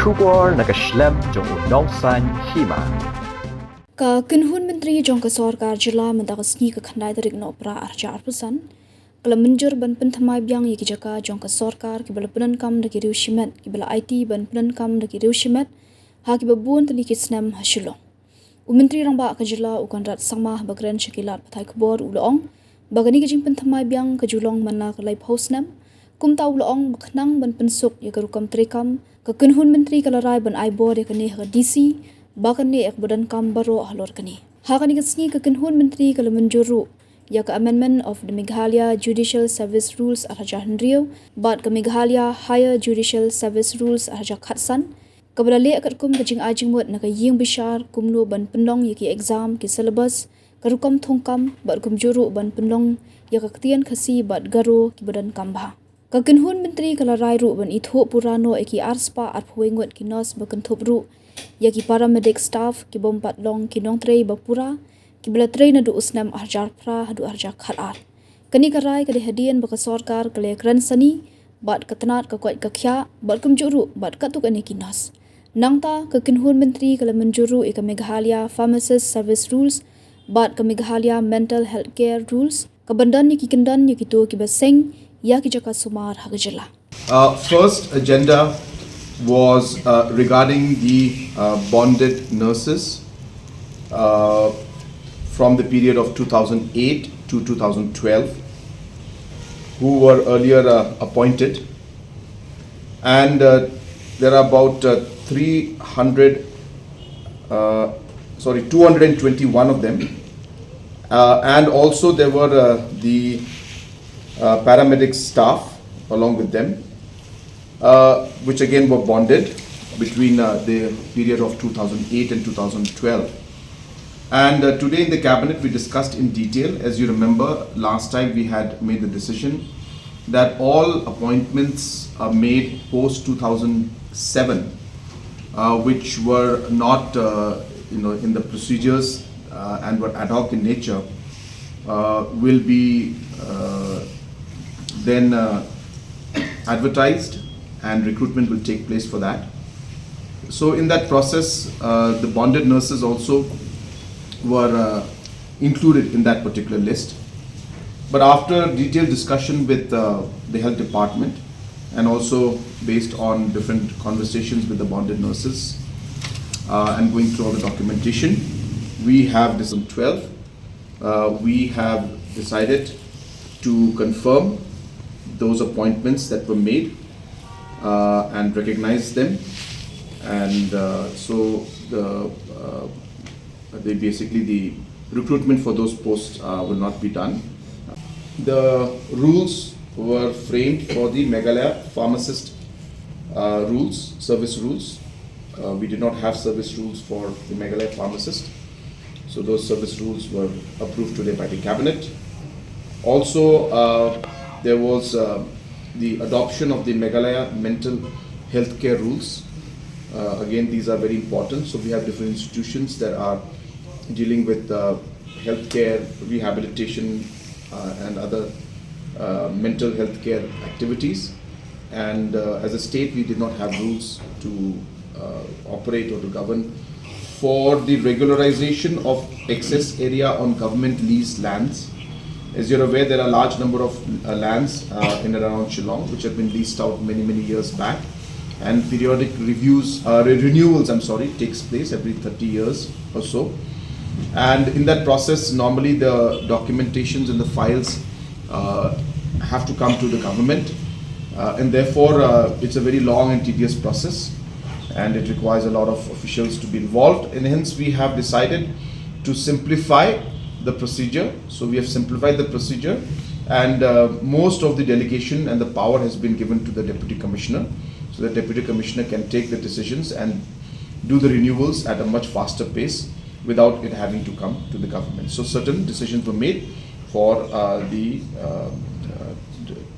Sugar naga Snem Jong Nongsan Hima. Ka Kinhun Menteri Jong ka Sorkar Jila mendagasni ka khandai tarik no pra arja arpusan. Kala menjur ban penthamai biang yaki jaka Jong ka Sorkar ki bala penan kam da ki riu shimet ki bala IT ban penan kam da ki riu shimet ha ki babun tani ki Snem hashilo. Menteri rang ba ka Jila ukan rat sangmah bagren shakilat pathai kubor ulong bagani ki jing penthamai biang ka julong manna ka lai phaus Snem kum ta ulong bakhnang ban pensuk ya garukam trekam ka Kinhun Menteri kala rai ban aibor ya kane ha DC bakani ek badan kam baro ahlor kani hakani kasni ka Kinhun Menteri kala menjuru ya ka amendment of the Meghalaya Judicial Service Rules arja hendrio bat ka Meghalaya Higher Judicial Service Rules arja khatsan kabala le akat kum kajing ajing mot na ka ying bishar kumno ban pendong yaki exam ki syllabus karukam thongkam bat kum juru ban pendong ya ka ktian khasi bat garo ki badan kamba ka Kinhun Menteri kala rai ru ban Ithuh Pura no eki arspa arphuengot ki nos bakan thopru yaki paramedic staff ki bompat long ki nong Trei Pura ki bela Trei na du Snem arjar pra hadu arjar khalat kani karai kali hadian baka Sorkar kale kran sani bat katanat ka kwat ka khya bat kum juru bat katuk ani ki nos nangta ka Kinhun Menteri kala menjuru eka Meghalaya Pharmacist Service Rules bat ka Meghalaya Mental Health Care Rules ka bandan ni ki kendan ni ki to ki baseng ya ki jaka sumar hagajala. First agenda was regarding the bonded nurses from the period of 2008 to 2012 who were earlier appointed, and there are about 221 of them, and also there were the paramedic staff along with them, which again were bonded between the period of 2008 and 2012. And today in the cabinet we discussed in detail. As you remember, last time we had made the decision that all appointments are made post 2007, which were not in the procedures and were ad hoc in nature, will be then advertised, and recruitment will take place for that. So in that process, the bonded nurses also were included in that particular list. But after detailed discussion with the health department, and also based on different conversations with the bonded nurses and going through all the documentation, we have this on 12. We have decided to confirm those appointments that were made and recognize them, and so the recruitment for those posts will not be done. The rules were framed for the Meghalaya Pharmacist service rules. We did not have service rules for the Meghalaya Pharmacist, so those service rules were approved today by the cabinet. Also, there was the adoption of the Meghalaya Mental Health Care Rules. Again, these are very important. So we have different institutions that are dealing with healthcare, rehabilitation, and other mental health care activities. And as a state, we did not have rules to operate or to govern for the regularization of excess area on government leased lands. As you're aware, there are a large number of lands in and around Shillong which have been leased out many years back, and periodic renewals takes place every 30 years or so. And in that process, normally the documentations and the files have to come to the government, and therefore it's a very long and tedious process, and it requires a lot of officials to be involved, and hence we have decided to simplify the procedure. So we have simplified the procedure, and most of the delegation and the power has been given to the Deputy Commissioner, so the Deputy Commissioner can take the decisions and do the renewals at a much faster pace without it having to come to the government. So certain decisions were made for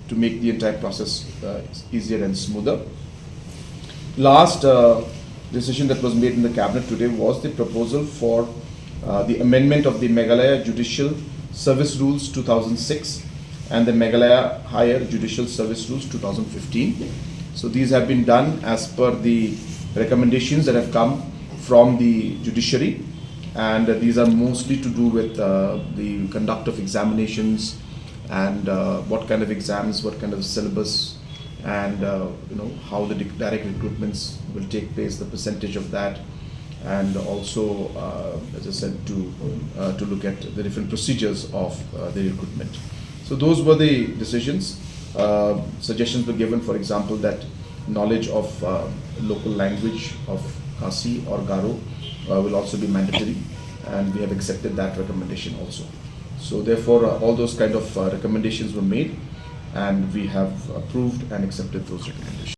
to make the entire process easier and smoother. Last decision that was made in the cabinet today was the proposal for the amendment of the Meghalaya Judicial Service Rules 2006 and the Meghalaya Higher Judicial Service Rules 2015. So these have been done as per the recommendations that have come from the judiciary, and these are mostly to do with the conduct of examinations and what kind of exams, what kind of syllabus, and how the direct recruitments will take place, the percentage of that, and also, as I said, to look at the different procedures of the recruitment. So those were the decisions. Suggestions were given, for example, that knowledge of local language of Khasi or Garo will also be mandatory, and we have accepted that recommendation also. So therefore, all those kind of recommendations were made, and we have approved and accepted those recommendations.